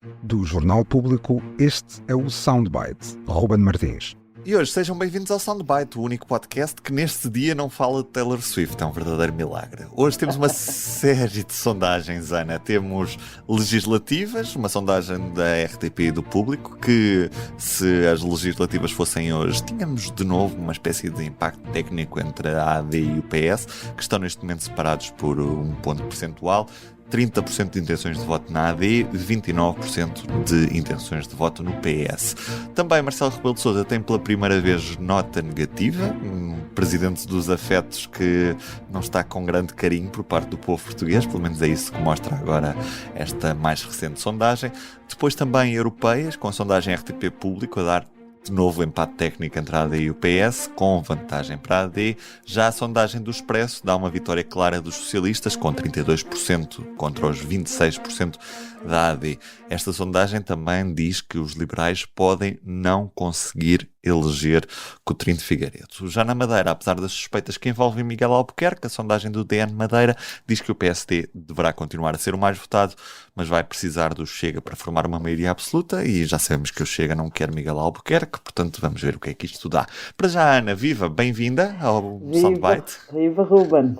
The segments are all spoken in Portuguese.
Do Jornal Público, este é o Soundbite. Ruben Martins. E hoje sejam bem-vindos ao Soundbite, o único podcast que neste dia não fala de Taylor Swift. É um verdadeiro milagre. Hoje temos uma série de sondagens, Ana. Temos legislativas, uma sondagem da RTP e do Público, que se as legislativas fossem hoje, tínhamos de novo uma espécie de impacto técnico entre a AD e o PS, que estão neste momento separados por um ponto percentual. 30% de intenções de voto na AD, 29% de intenções de voto no PS. Também Marcelo Rebelo de Sousa tem pela primeira vez nota negativa, um presidente dos afetos que não está com grande carinho por parte do povo português, pelo menos é isso que mostra agora esta mais recente sondagem. Depois também europeias, com a sondagem RTP Público a dar de novo empate técnico entre a AD e o PS, com vantagem para a AD. Já a sondagem do Expresso dá uma vitória clara dos socialistas, com 32% contra os 26% da AD. Esta sondagem também diz que os liberais podem não conseguir eleger Coutinho de Figueiredo. Já na Madeira, apesar das suspeitas que envolvem Miguel Albuquerque, a sondagem do DN Madeira diz que o PSD deverá continuar a ser o mais votado, mas vai precisar do Chega para formar uma maioria absoluta, e já sabemos que o Chega não quer Miguel Albuquerque, portanto vamos ver o que é que isto dá. Para já, Ana, viva, bem-vinda ao Soundbite. Viva, Ruben.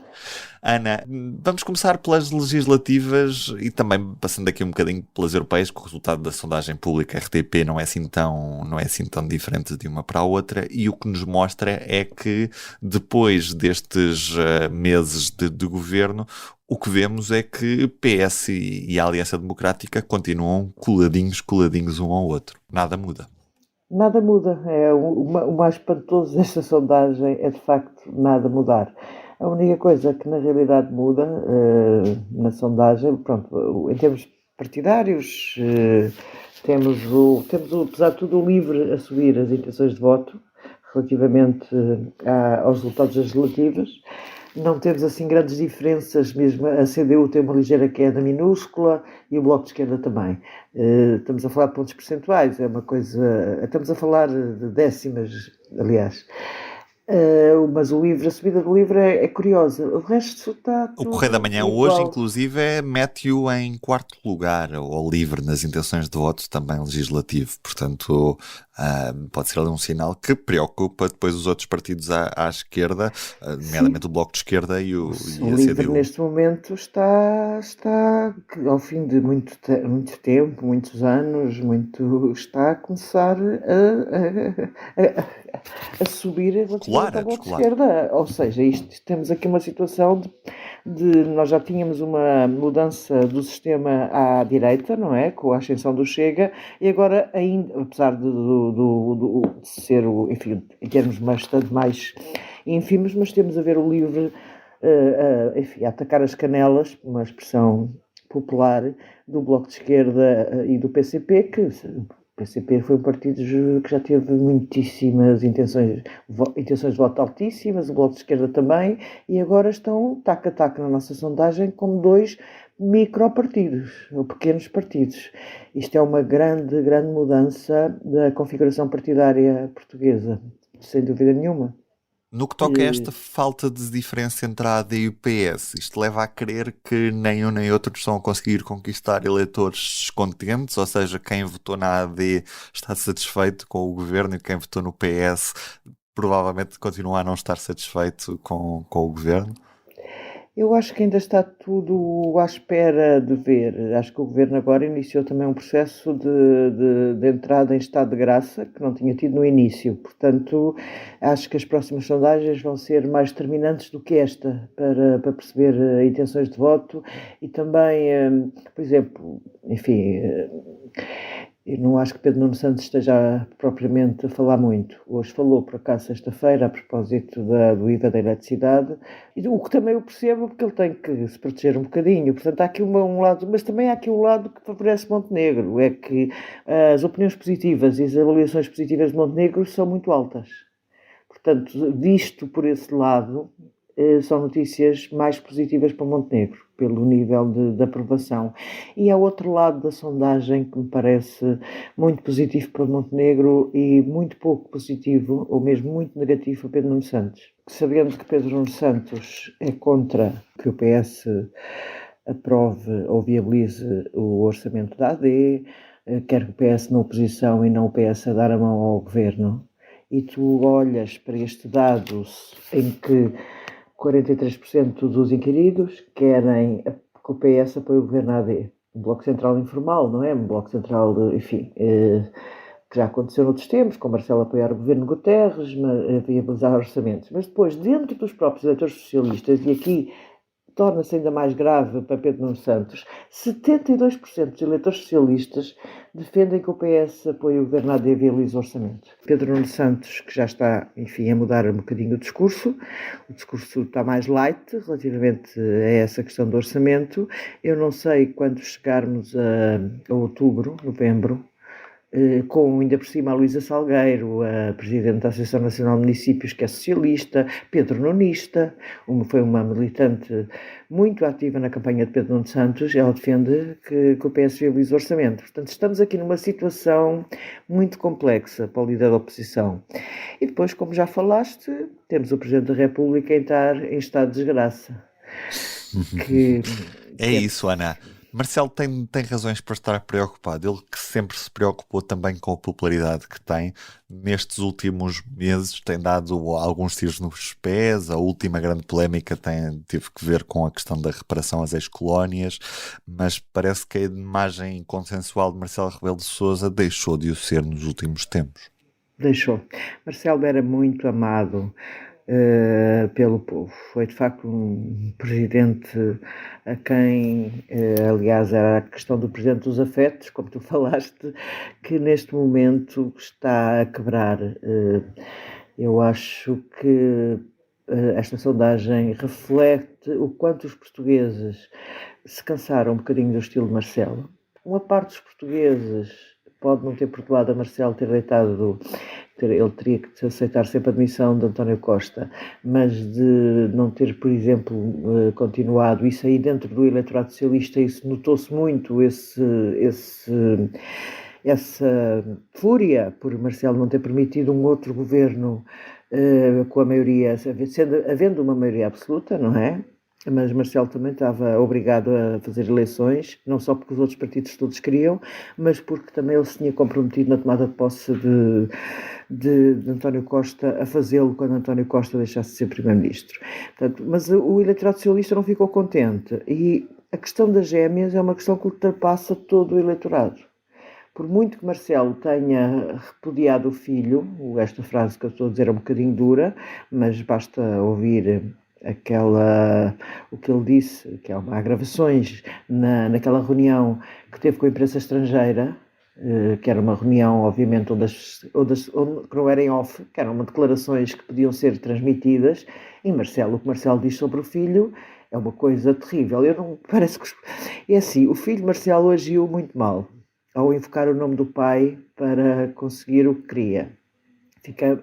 Ana, vamos começar pelas legislativas e também passando aqui um bocadinho pelas europeias, que o resultado da sondagem pública RTP não é assim tão diferente de uma para a outra, e o que nos mostra é que depois destes meses de governo, o que vemos é que PS e a Aliança Democrática continuam coladinhos um ao outro. Nada muda. Nada muda. O mais espantoso desta sondagem é, de facto, nada mudar. A única coisa que, na realidade, muda na sondagem, pronto, em termos partidários, temos, apesar de tudo, o LIVRE a subir as intenções de voto relativamente aos resultados das legislativas. Não temos assim grandes diferenças, mesmo a CDU tem uma ligeira queda minúscula e o Bloco de Esquerda também. Estamos a falar de pontos percentuais, é uma coisa... Estamos a falar de décimas, aliás. Mas a subida do LIVRE é curiosa. O resto está tudo... O Correio da Manhã hoje, inclusive, mete-o em quarto lugar, ao LIVRE, nas intenções de voto, também legislativo. Portanto, pode ser ali um sinal que preocupa depois os outros partidos à esquerda, nomeadamente o Bloco de Esquerda e a CDU. O LIVRE, neste momento, está ao fim de muito tempo, muitos anos, está a começar a subir relativamente ao Bloco de Esquerda. Ou seja, temos aqui uma situação de nós já tínhamos uma mudança do sistema à direita, não é? Com a ascensão do Chega, e agora ainda, apesar de ser, enfim, em termos bastante mais ínfimos, mas temos a ver o LIVRE a atacar as canelas, uma expressão popular, do Bloco de Esquerda e do PCP, que... O PCP foi um partido que já teve muitíssimas intenções de voto altíssimas, o Bloco de Esquerda também, e agora estão tac a tac na nossa sondagem como dois micropartidos, ou pequenos partidos. Isto é uma grande mudança da configuração partidária portuguesa, sem dúvida nenhuma. No que toca a esta falta de diferença entre a AD e o PS, isto leva a crer que nem um nem outro estão a conseguir conquistar eleitores descontentes, ou seja, quem votou na AD está satisfeito com o governo e quem votou no PS provavelmente continua a não estar satisfeito com o governo? Eu acho que ainda está tudo à espera de ver. Acho que o Governo agora iniciou também um processo de entrada em estado de graça, que não tinha tido no início. Portanto, acho que as próximas sondagens vão ser mais determinantes do que esta, para perceber intenções de voto e também, por exemplo, enfim... Eu não acho que Pedro Nuno Santos esteja propriamente a falar muito. Hoje falou, por acaso, sexta-feira, a propósito do IVA da eletricidade, o que também eu percebo, porque ele tem que se proteger um bocadinho. Portanto, há aqui um lado, mas também há aqui um lado que favorece Montenegro, é que as opiniões positivas e as avaliações positivas de Montenegro são muito altas. Portanto, visto por esse lado, são notícias mais positivas para Montenegro, pelo nível de aprovação. E há outro lado da sondagem que me parece muito positivo para Montenegro e muito pouco positivo, ou mesmo muito negativo, para Pedro Nuno Santos. Sabendo que Pedro Nuno Santos é contra que o PS aprove ou viabilize o orçamento da AD, quer o PS na oposição e não o PS a dar a mão ao governo, e tu olhas para este dado em que 43% dos inquiridos querem que o PS apoie o governo AD. Um bloco central informal, não é? Um bloco central, enfim, que já aconteceu noutros tempos, com Marcelo apoiar o governo Guterres, viabilizar orçamentos. Mas depois, dentro dos próprios eleitores socialistas, e aqui torna-se ainda mais grave para Pedro Nuno Santos, 72% dos eleitores socialistas defendem que o PS apoie o governo AD e viabilize o orçamento. Pedro Nuno Santos, que já está, enfim, a mudar um bocadinho o discurso está mais light relativamente a essa questão do orçamento. Eu não sei quando chegarmos a outubro, novembro, com ainda por cima a Luísa Salgueiro, a Presidente da Associação Nacional de Municípios, que é socialista, Pedro Nunista, foi uma militante muito ativa na campanha de Pedro Nuno Santos, ela defende que o PS viabilize o orçamento. Portanto, estamos aqui numa situação muito complexa para o líder da oposição. E depois, como já falaste, temos o Presidente da República a entrar em estado de desgraça. É isso, Ana. Marcelo tem razões para estar preocupado. Ele que sempre se preocupou também com a popularidade que tem, nestes últimos meses tem dado alguns tiros nos pés. A última grande polémica teve que ver com a questão da reparação às ex-colónias, mas parece que a imagem consensual de Marcelo Rebelo de Sousa deixou de o ser nos últimos tempos. Deixou. Marcelo era muito amado pelo povo. Foi de facto um presidente a quem, aliás, era a questão do presidente dos afetos, como tu falaste, que neste momento está a quebrar. Eu acho que esta sondagem reflete o quanto os portugueses se cansaram um bocadinho do estilo de Marcelo. Uma parte dos portugueses pode não ter perdoado a Marcelo ter deitado ele teria que aceitar sempre a demissão de António Costa, mas de não ter, por exemplo, continuado, isso aí dentro do eleitorado socialista, isso notou-se muito, essa fúria por Marcelo não ter permitido um outro governo com a maioria, havendo uma maioria absoluta, não é? Mas Marcelo também estava obrigado a fazer eleições, não só porque os outros partidos todos queriam, mas porque também ele se tinha comprometido na tomada de posse de António Costa a fazê-lo quando António Costa deixasse de ser primeiro-ministro. Portanto, mas o eleitorado socialista não ficou contente e a questão das gêmeas é uma questão que ultrapassa todo o eleitorado. Por muito que Marcelo tenha repudiado o filho, esta frase que eu estou a dizer é um bocadinho dura, mas basta ouvir o que ele disse, que há gravações naquela reunião que teve com a imprensa estrangeira, que era uma reunião, obviamente, onde que não era em off, que eram declarações que podiam ser transmitidas, e o que Marcelo diz sobre o filho é uma coisa terrível. Parece que é assim, o filho Marcelo agiu muito mal ao invocar o nome do pai para conseguir o que queria.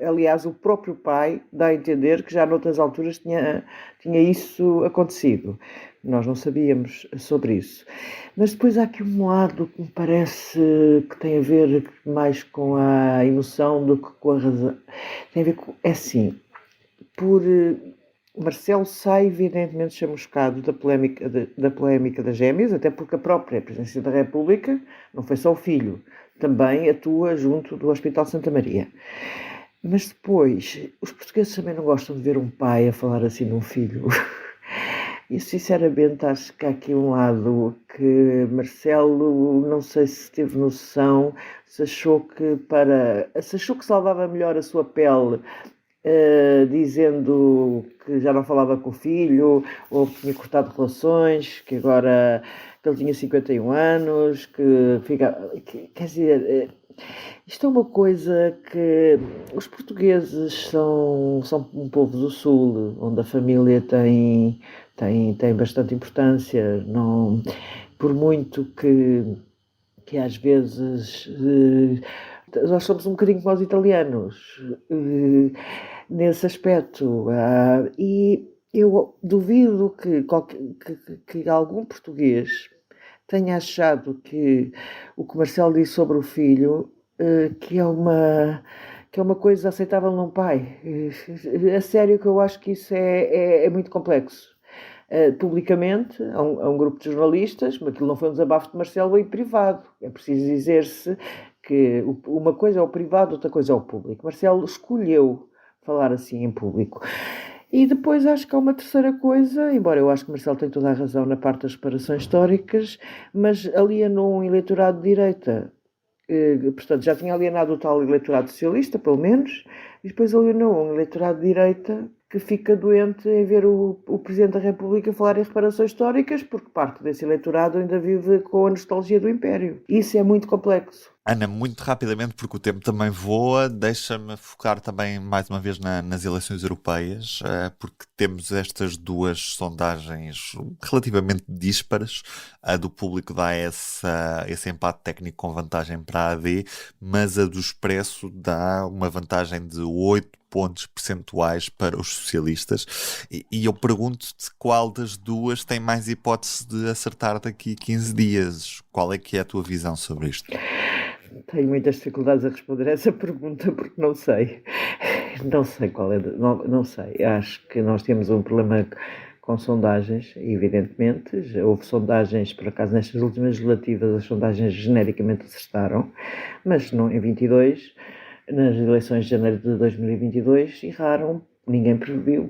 Aliás, o próprio pai dá a entender que já noutras alturas tinha isso acontecido. Nós não sabíamos sobre isso. Mas depois há aqui um lado que me parece que tem a ver mais com a emoção do que com a razão. Tem a ver com... É assim, Marcelo sai evidentemente chamuscado da polémica das gêmeas, até porque a própria Presidência da República, não foi só o filho, também atua junto do Hospital Santa Maria. Mas depois, os portugueses também não gostam de ver um pai a falar assim de um filho. E sinceramente acho que há aqui um lado que Marcelo, não sei se teve noção, se achou que salvava melhor a sua pele dizendo que já não falava com o filho, ou que tinha cortado relações, que agora que ele tinha 51 anos, quer dizer, isto é uma coisa que os portugueses são um povo do Sul, onde a família tem bastante importância, não, por muito que às vezes nós somos um bocadinho como os italianos nesse aspecto, e eu duvido que algum português tenha achado que o que Marcelo disse sobre o filho que é uma coisa aceitável num pai. A sério que eu acho que isso é muito complexo. publicamente a um grupo de jornalistas, mas aquilo não foi um desabafo de Marcelo em privado. É preciso dizer-se que uma coisa é o privado, outra coisa é o público. Marcelo escolheu falar assim em público. E depois acho que há uma terceira coisa, embora eu acho que Marcelo tem toda a razão na parte das reparações históricas, mas alienou um eleitorado de direita. Portanto, já tinha alienado o tal eleitorado socialista, pelo menos, e depois alienou um eleitorado de direita que fica doente em ver o Presidente da República falar em reparações históricas, porque parte desse eleitorado ainda vive com a nostalgia do Império. Isso é muito complexo. Ana, muito rapidamente, porque o tempo também voa, deixa-me focar também mais uma vez nas eleições europeias, porque temos estas duas sondagens relativamente díspares. A do público dá esse empate técnico com vantagem para a AD, mas a do Expresso dá uma vantagem de 8 pontos percentuais para os socialistas. E eu pergunto-te qual das duas tem mais hipótese de acertar daqui a 15 dias. Qual é que é a tua visão sobre isto? Tenho muitas dificuldades a responder a essa pergunta porque não sei. Não sei qual é. Não sei. Acho que nós temos um problema com sondagens, evidentemente. Já houve sondagens, por acaso, nestas últimas legislativas, as sondagens genericamente acertaram, mas não, em 22, nas eleições de janeiro de 2022, erraram. Ninguém previu,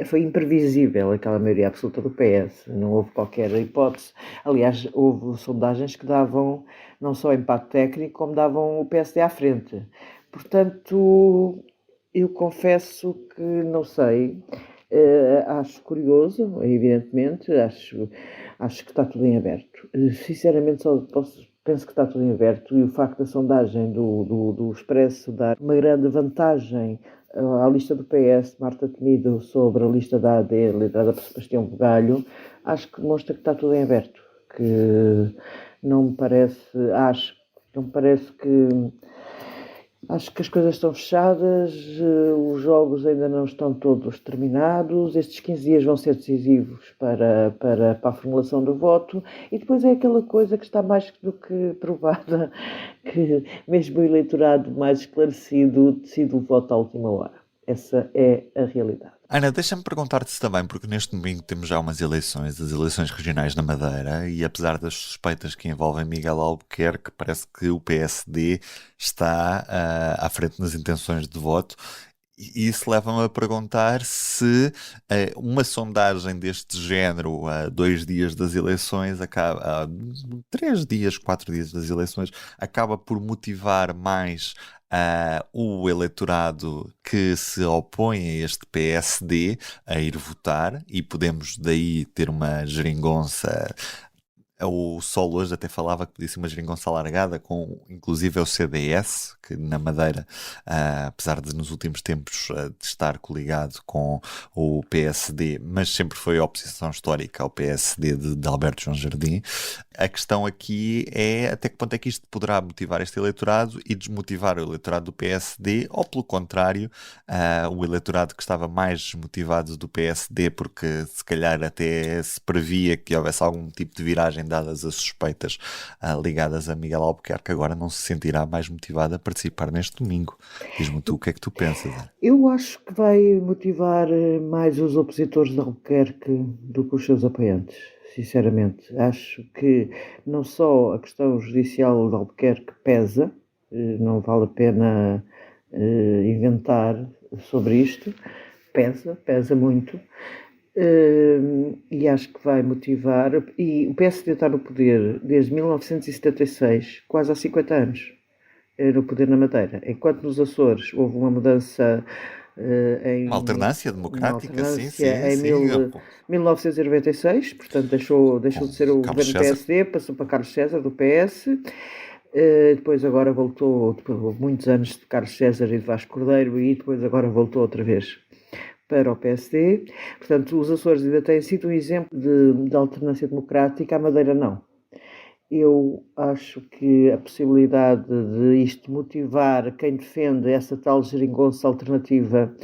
foi imprevisível aquela maioria absoluta do PS, não houve qualquer hipótese. Aliás, houve sondagens que davam não só empate técnico, como davam o PSD à frente. Portanto, eu confesso que não sei, acho curioso, evidentemente, acho que está tudo em aberto. Sinceramente, penso que está tudo em aberto, e o facto da sondagem do Expresso dar uma grande vantagem à lista do PS, Marta Temido, sobre a lista da AD, liderada por Sebastião Bugalho, acho que demonstra que está tudo em aberto. Que não me parece, acho que as coisas estão fechadas, os jogos ainda não estão todos terminados, estes 15 dias vão ser decisivos para a formulação do voto, e depois é aquela coisa que está mais do que provada, que mesmo o eleitorado mais esclarecido decide o voto à última hora. Essa é a realidade. Ana, deixa-me perguntar-te também, porque neste domingo temos já umas eleições, as eleições regionais na Madeira, e apesar das suspeitas que envolvem Miguel Albuquerque, parece que o PSD está à frente nas intenções de voto. E isso leva-me a perguntar se uma sondagem deste género, a 2 dias das eleições, a 3 dias, 4 dias das eleições, acaba por motivar mais o eleitorado que se opõe a este PSD a ir votar, e podemos daí ter uma geringonça. O Sol hoje até falava que podia ser uma geringonça alargada, com inclusive o CDS, que na Madeira, apesar de nos últimos tempos de estar coligado com o PSD, mas sempre foi a oposição histórica ao PSD de Alberto João Jardim. A questão aqui é até que ponto é que isto poderá motivar este eleitorado e desmotivar o eleitorado do PSD, ou pelo contrário, o eleitorado que estava mais desmotivado do PSD, porque se calhar até se previa que houvesse algum tipo de viragem dadas as suspeitas ligadas a Miguel Albuquerque, agora não se sentirá mais motivado a participar neste domingo. Diz-me tu o que é que tu pensas. Eu acho que vai motivar mais os opositores de Albuquerque do que os seus apoiantes, sinceramente. Acho que não só a questão judicial de Albuquerque pesa, não vale a pena inventar sobre isto, pesa muito. E acho que vai motivar, e o PSD está no poder desde 1976, quase há 50 anos, no poder na Madeira, enquanto nos Açores houve uma mudança Uma alternância democrática, sim, em sim. 1996, portanto deixou de ser o Carlos governo do César. PSD, passou para Carlos César, do PS. Depois agora voltou, depois houve muitos anos de Carlos César e de Vasco Cordeiro, e depois agora voltou outra vez para o PSD. Portanto, os Açores ainda têm sido um exemplo de alternância democrática, a Madeira não. Eu acho que a possibilidade de isto motivar quem defende essa tal geringonça alternativa,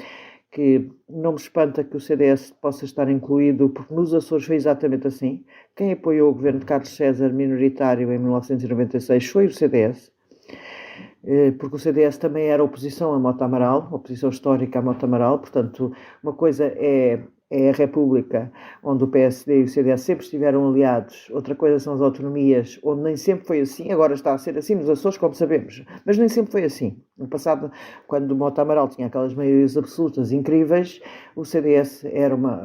que não me espanta que o CDS possa estar incluído, porque nos Açores foi exatamente assim. Quem apoiou o governo de Carlos César minoritário em 1996 foi o CDS, porque o CDS também era oposição a Mota Amaral, oposição histórica a Mota Amaral. Portanto, uma coisa é é a República, onde o PSD e o CDS sempre estiveram aliados. Outra coisa são as autonomias, onde nem sempre foi assim. Agora está a ser assim nos Açores, como sabemos. Mas nem sempre foi assim. No passado, quando o Mota Amaral tinha aquelas maiorias absolutas incríveis, o CDS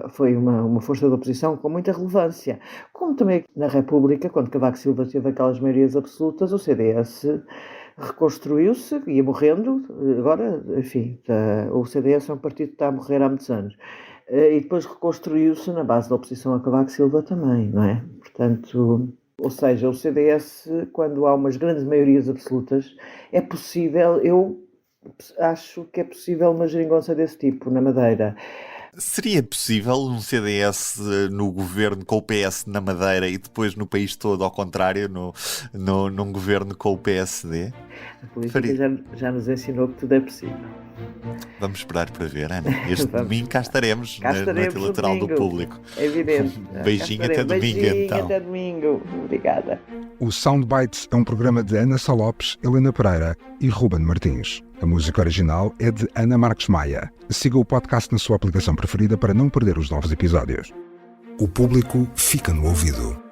foi uma força de oposição com muita relevância. Como também na República, quando Cavaco Silva teve aquelas maiorias absolutas, o CDS reconstruiu-se, ia morrendo. Agora, enfim, o CDS é um partido que está a morrer há muitos anos. E depois reconstruiu-se na base da oposição a Cavaco Silva também, não é? Portanto, ou seja, o CDS, quando há umas grandes maiorias absolutas, é possível, eu acho que é possível uma geringonça desse tipo na Madeira. Seria possível um CDS no governo com o PS na Madeira e depois no país todo ao contrário, num governo com o PSD? A política já nos ensinou que tudo é possível. Vamos esperar para ver, Ana. Este domingo cá estaremos na noite eleitoral do Público. É evidente. Beijinho até domingo, Beijinho então. até domingo. Obrigada. O Soundbites é um programa de Ana Sá Lopes, Helena Pereira e Ruben Martins. A música original é de Ana Marques Maia. Siga o podcast na sua aplicação preferida para não perder os novos episódios. O Público fica no ouvido.